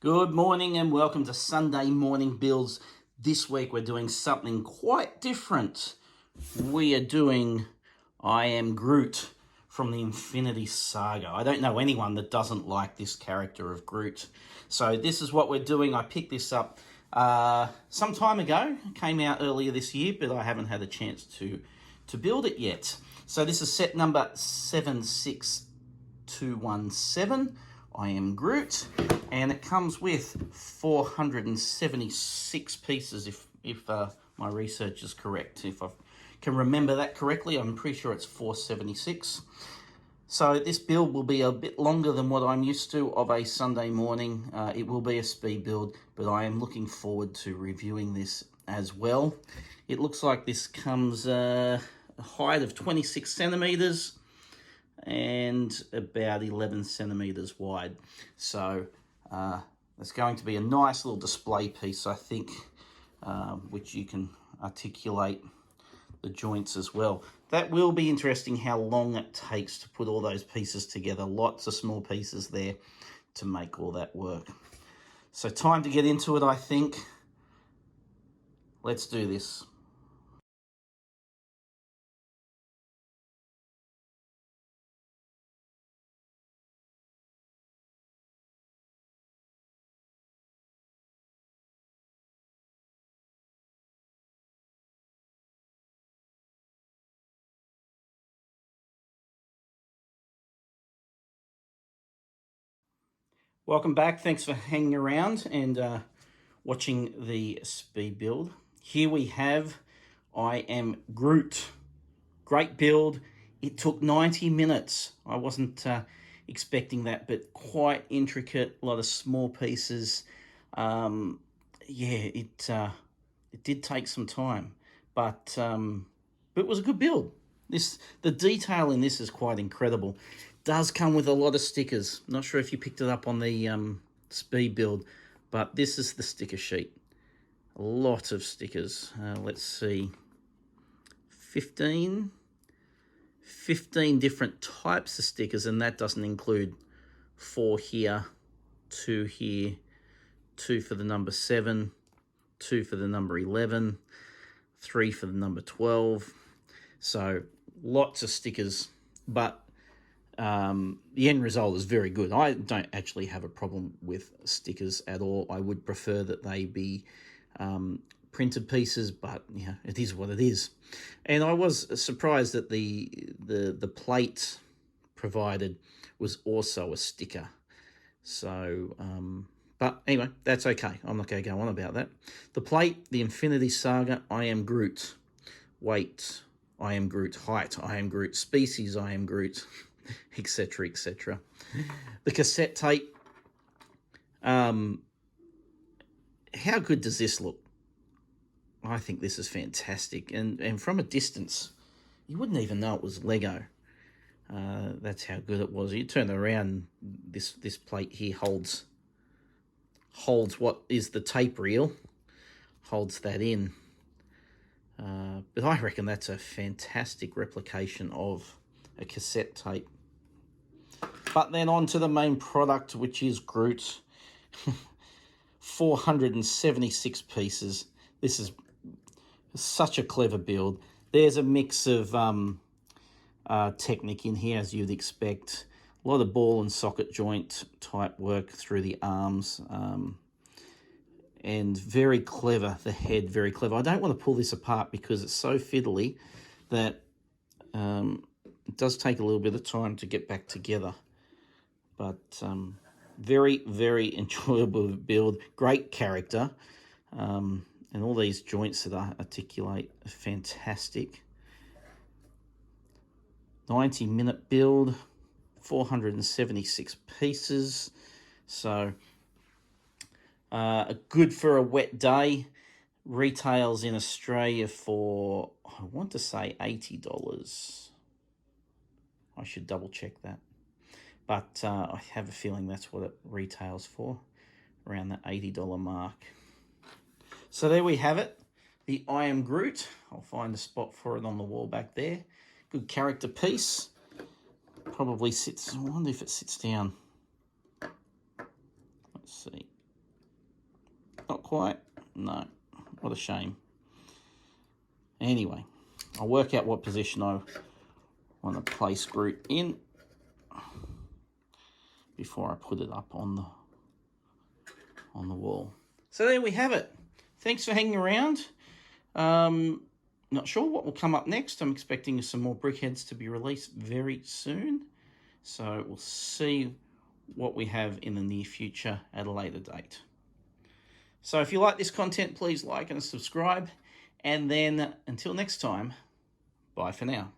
Good morning and welcome to Sunday Morning Builds. This week we're doing something quite different. We are doing I Am Groot from the Infinity Saga. I don't know anyone that doesn't like this character of Groot. So this is what we're doing. I picked this up some time ago. It came out earlier this year, but I haven't had a chance to build it yet. So this is set number 76217. I Am Groot, and it comes with 476 pieces if my research is correct. If I can remember that correctly, I'm pretty sure it's 476. So this build will be a bit longer than what I'm used to of a Sunday morning. It will be a speed build, but I am looking forward to reviewing this as well. It looks like this comes a height of 26 centimeters and about 11 centimeters wide. So it's going to be a nice little display piece, I think, which you can articulate the joints as well. That will be interesting how long it takes to put all those pieces together. Lots of small pieces there to make all that work. So time to get into it, I think. Let's do this. Welcome back. Thanks for hanging around and watching the speed build. Here we have I Am Groot. Great build. It took 90 minutes. I wasn't expecting that, but quite intricate. A lot of small pieces. It did take some time, but it was a good build. The detail in this is quite incredible. Does come with a lot of stickers. Not sure if you picked it up on the speed build, but this is the sticker sheet. A lot of stickers. Let's see. 15 different types of stickers, and that doesn't include 4 here, 2 here, 2 for the number 7, 2 for the number 11, 3 for the number 12. So lots of stickers, but the end result is very good. I don't actually have a problem with stickers at all. I would prefer that they be printed pieces, but yeah, it is what it is. And I was surprised that the plate provided was also a sticker. So, but anyway, that's okay. I'm not going to go on about that. The plate, the Infinity Saga, I Am Groot. Weight, I Am Groot. Height, I Am Groot. Species, I Am Groot. Etc. etc. The cassette tape. How good does this look? I think this is fantastic, and from a distance, you wouldn't even know it was Lego. That's how good it was. You turn it around, this plate here holds what is the tape reel, holds that in. But I reckon that's a fantastic replication of a cassette tape. But then on to the main product, which is Groot. 476 pieces. This is such a clever build. There's a mix of technique in here, as you'd expect. A lot of ball and socket joint type work through the arms. And very clever, the head, very clever. I don't want to pull this apart because it's so fiddly that it does take a little bit of time to get back together. But very, very enjoyable build. Great character. And all these joints that I articulate are fantastic. 90-minute build. 476 pieces. So good for a wet day. Retails in Australia for, I want to say, $80. I should double check that. But I have a feeling that's what it retails for, around the $80 mark. So there we have it, the I Am Groot. I'll find a spot for it on the wall back there. Good character piece. Probably sits, I wonder if it sits down. Let's see. Not quite. No, what a shame. Anyway, I'll work out what position I want to place Groot in before I put it up on the wall. So there we have it. Thanks for hanging around. Not sure what will come up next. I'm expecting some more brickheads to be released very soon. So we'll see what we have in the near future at a later date. So if you like this content, please like and subscribe. And then until next time, bye for now.